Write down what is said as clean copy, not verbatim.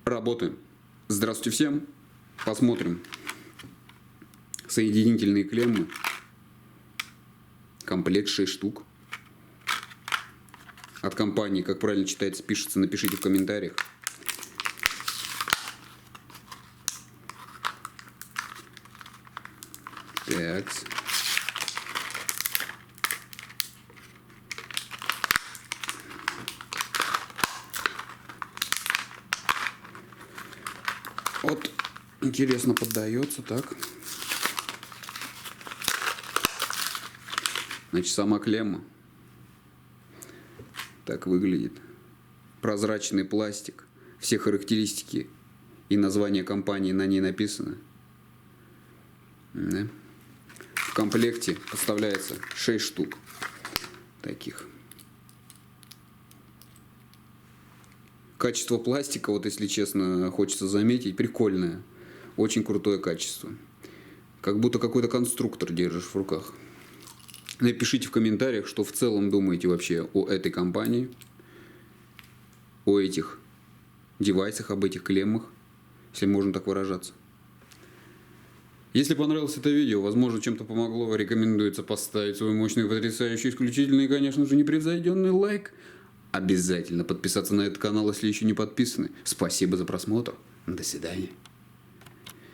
Работаем. Здравствуйте всем. Посмотрим. Соединительные клеммы. Комплект 6 штук. От компании, как правильно читается, пишется, напишите в комментариях. Так. Вот, интересно поддается, так. Значит, сама клемма так выглядит. Прозрачный пластик. Все характеристики и название компании на ней написано. Да. В комплекте поставляется 6 штук таких. Качество пластика, вот если честно, хочется заметить, прикольное. Очень крутое качество. Как будто какой-то конструктор держишь в руках. Напишите в комментариях, что в целом думаете вообще о этой компании, о этих девайсах, об этих клеммах, если можно так выражаться. Если понравилось это видео, возможно, чем-то помогло, рекомендуется поставить свой мощный, потрясающий, исключительный и, конечно же, непревзойденный лайк. Обязательно подписаться на этот канал, если еще не подписаны. Спасибо за просмотр. До свидания.